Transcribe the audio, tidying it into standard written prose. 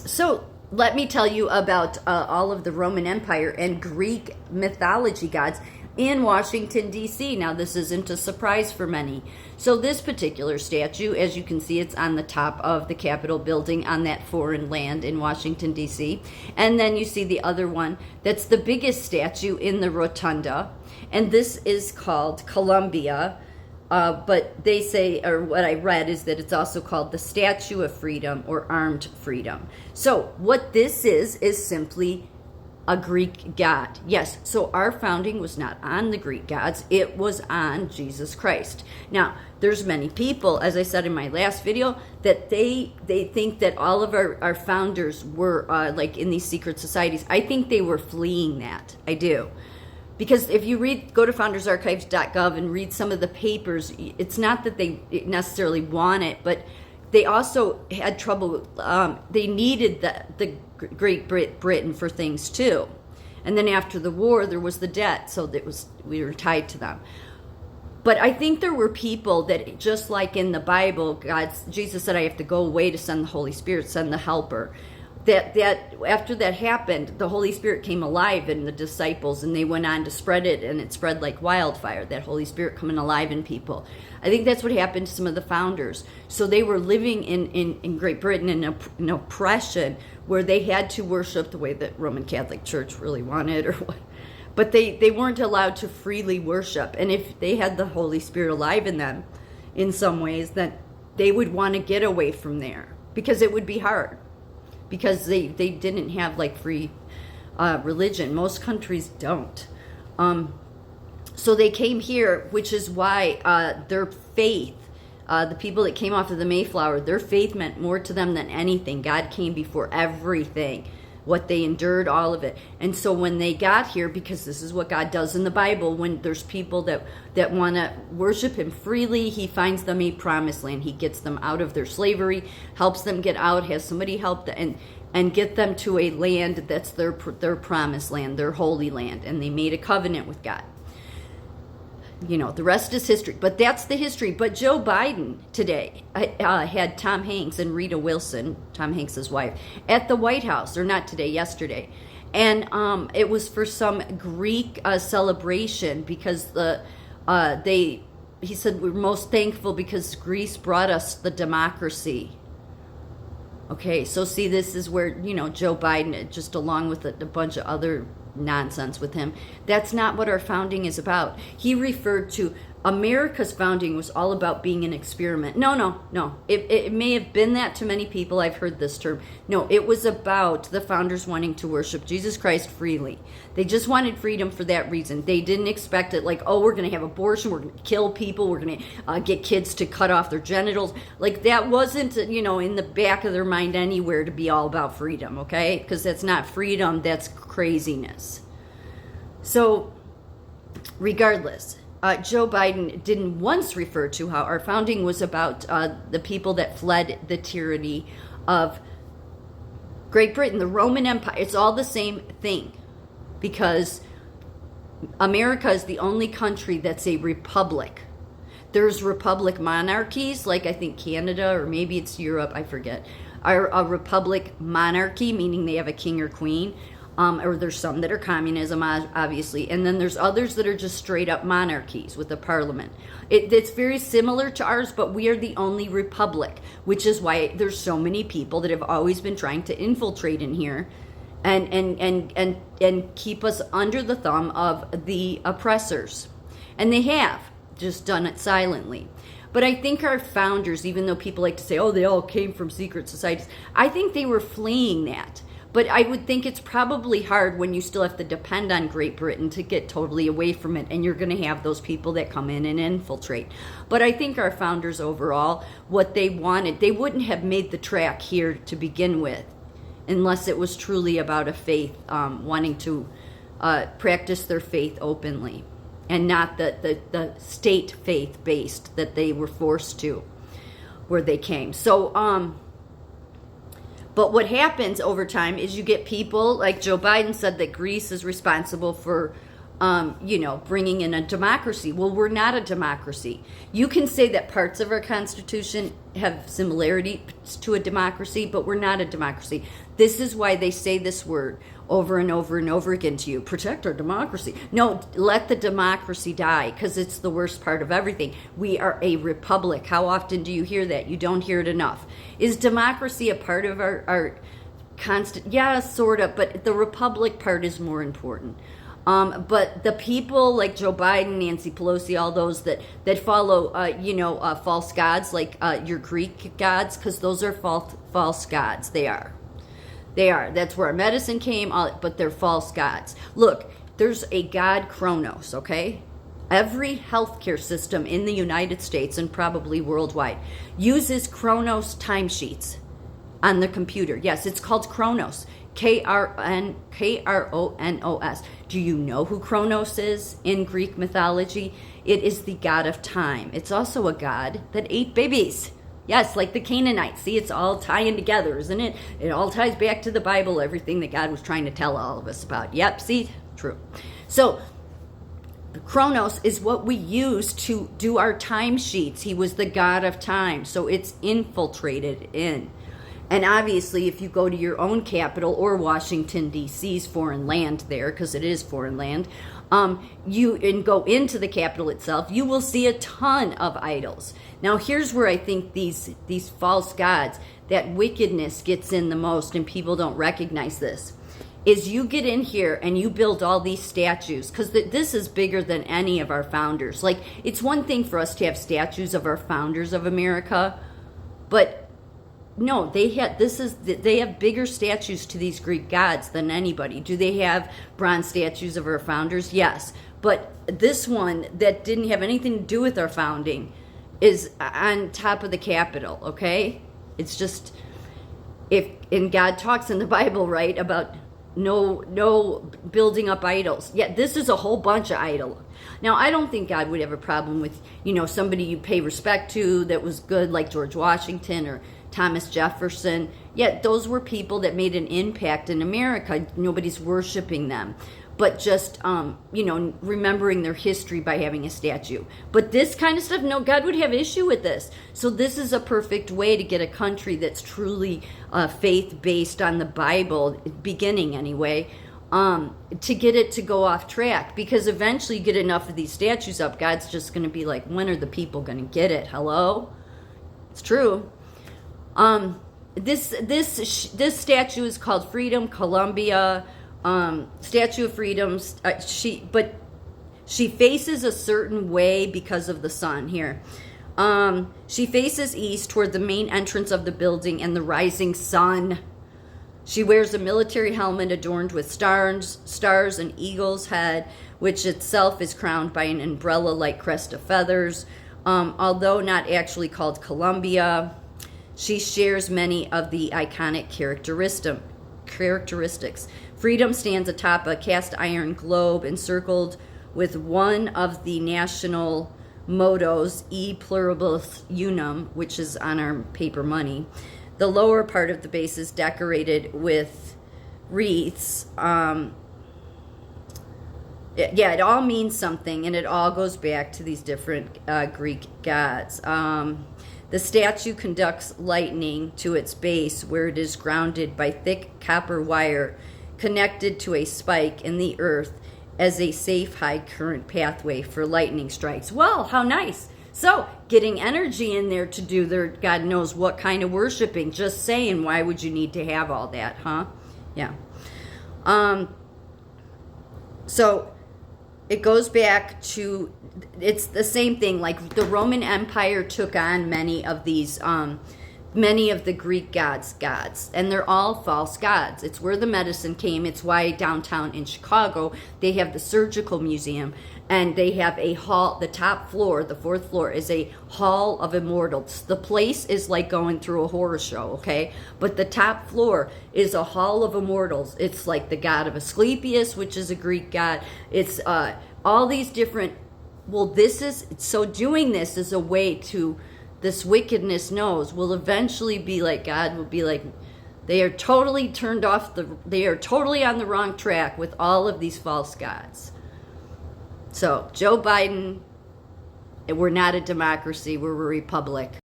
So let me tell you about all of the Roman Empire and Greek mythology gods in Washington, D.C. Now, this isn't a surprise for many. So this particular statue, as you can see, it's on the top of the Capitol building on that foreign land in Washington, D.C. And then you see the other one that's the biggest statue in the rotunda. And this is called Columbia. But they say, or what I read is that it's also called the Statue of Freedom or Armed Freedom. So what this is simply a Greek god. Yes, so our founding was not on the Greek gods, it was on Jesus Christ. Now, there's many people, as I said in my last video, that they think that all of our founders were like in these secret societies. I think they were fleeing that. I do. Because if you go to foundersarchives.gov and read some of the papers, it's not that they necessarily want it, but they also had trouble. They needed the Great Britain for things too. And then after the war, there was the debt, so we were tied to them. But I think there were people that, just like in the Bible, Jesus said, I have to go away to send the Holy Spirit, send the helper. That after that happened, the Holy Spirit came alive in the disciples, and they went on to spread it, and it spread like wildfire, that Holy Spirit coming alive in people. I think that's what happened to some of the founders. So they were living in Great Britain in oppression, where they had to worship the way that Roman Catholic Church really wanted, or what. But they weren't allowed to freely worship. And if they had the Holy Spirit alive in them in some ways, then they would want to get away from there, because it would be hard. Because they didn't have like free religion. Most countries don't. So they came here, which is why their faith, the people that came off of the Mayflower, their faith meant more to them than anything. God came before everything. What they endured, all of it. And so when they got here, because this is what God does in the Bible, when there's people that want to worship him freely, he finds them a promised land. He gets them out of their slavery, helps them get out, has somebody help them, and get them to a land that's their promised land, their holy land. And they made a covenant with God. You know, the rest is history. But that's the history. But Joe Biden today had Tom Hanks and Rita Wilson, Tom Hanks' wife, at the White House. Or not today, yesterday. And it was for some Greek celebration, because he said, we're most thankful because Greece brought us the democracy. Okay, so see, this is where, Joe Biden, just along with a bunch of other nonsense with him, that's not what our founding is about. He referred to America's founding was all about being an experiment. No. It may have been that to many people. I've heard this term. No, it was about the founders wanting to worship Jesus Christ freely. They just wanted freedom for that reason. They didn't expect it like, we're going to have abortion, we're going to kill people, we're going to get kids to cut off their genitals. Like, that wasn't, in the back of their mind anywhere to be all about freedom, okay? Because that's not freedom, that's craziness. So, regardless, Joe Biden didn't once refer to how our founding was about the people that fled the tyranny of Great Britain, the Roman Empire. It's all the same thing, because America is the only country that's a republic. There's republic monarchies, like I think Canada, or maybe it's Europe, I forget, are a republic monarchy, meaning they have a king or queen. Or there's some that are communism, obviously, and then there's others that are just straight up monarchies with a parliament. It's very similar to ours, but we are the only republic, which is why there's so many people that have always been trying to infiltrate in here and keep us under the thumb of the oppressors. And they have just done it silently. But I think our founders, even though people like to say, they all came from secret societies, I think they were fleeing that. But I would think it's probably hard when you still have to depend on Great Britain to get totally away from it, and you're going to have those people that come in and infiltrate. But I think our founders overall, what they wanted, they wouldn't have made the track here to begin with unless it was truly about a faith, wanting to practice their faith openly, and not the state faith-based that they were forced to where they came. So, but what happens over time is you get people, like Joe Biden said, that Greece is responsible for bringing in a democracy. Well, we're not a democracy. You can say that parts of our Constitution have similarity to a democracy, but we're not a democracy. This is why they say this word over and over and over again to you. Protect our democracy. No, let the democracy die, because it's the worst part of everything. We are a republic. How often do you hear that? You don't hear it enough. Is democracy a part of our constant? Yeah, sort of, but the republic part is more important. But the people like Joe Biden, Nancy Pelosi, all those that follow, false gods, like your Greek gods, because those are false gods. They are. That's where our medicine came, but they're false gods. Look, there's a god Kronos, okay? Every healthcare system in the United States and probably worldwide uses Kronos timesheets on the computer. Yes, it's called Kronos. Kronos. Do you know who Kronos is in Greek mythology? It is the god of time. It's also a god that ate babies. Yes, like the Canaanites. See, it's all tying together, isn't it? It all ties back to the Bible, everything that God was trying to tell all of us about. Yep, see? True. So, Kronos is what we use to do our timesheets. He was the god of time, so it's infiltrated in. And obviously, if you go to your own capital or Washington, D.C.'s foreign land there, because it is foreign land, and go into the capital itself, you will see a ton of idols. Now, here's where I think these false gods, that wickedness gets in the most, and people don't recognize this, is you get in here and you build all these statues, because this is bigger than any of our founders. Like, it's one thing for us to have statues of our founders of America, but no, they have bigger statues to these Greek gods than anybody. Do they have bronze statues of our founders? Yes. But this one that didn't have anything to do with our founding is on top of the Capitol, okay? It's just, and God talks in the Bible, right, about no building up idols. Yeah, this is a whole bunch of idols. Now, I don't think God would have a problem with, somebody you pay respect to that was good, like George Washington or Thomas Jefferson. Yet those were people that made an impact in America. Nobody's worshiping them, but just remembering their history by having a statue. But this kind of stuff, no, God would have issue with this. So this is a perfect way to get a country that's truly faith-based on the Bible, beginning anyway, to get it to go off track. Because eventually you get enough of these statues up, God's just going to be like, when are the people going to get it? Hello? It's true. This statue is called Freedom Columbia, Statue of Freedom. She faces a certain way because of the sun here. She faces east toward the main entrance of the building and the rising sun. She wears a military helmet adorned with stars, and eagle's head, which itself is crowned by an umbrella-like crest of feathers. Although not actually called Columbia, she shares many of the iconic characteristics. Freedom stands atop a cast iron globe encircled with one of the national mottos, E pluribus unum, which is on our paper money. The lower part of the base is decorated with wreaths. It all means something, and it all goes back to these different Greek gods. The statue conducts lightning to its base, where it is grounded by thick copper wire connected to a spike in the earth as a safe high current pathway for lightning strikes. Well, how nice. So, getting energy in there to do their God knows what kind of worshiping. Just saying, why would you need to have all that, huh? Yeah. So, it goes back to, it's the same thing. Like the Roman Empire took on many of these, many of the Greek gods, and they're all false gods. It's where the medicine came. It's why downtown in Chicago, they have the Surgical Museum, and they have a hall. The top floor, the fourth floor, is a hall of immortals. The place is like going through a horror show, okay? But the top floor is a hall of immortals. It's like the god of Asclepius, which is a Greek god. It's all these different, doing this is a way to, this wickedness knows, will eventually be like, God will be like, they are totally they are totally on the wrong track with all of these false gods. So, Joe Biden, we're not a democracy, we're a republic.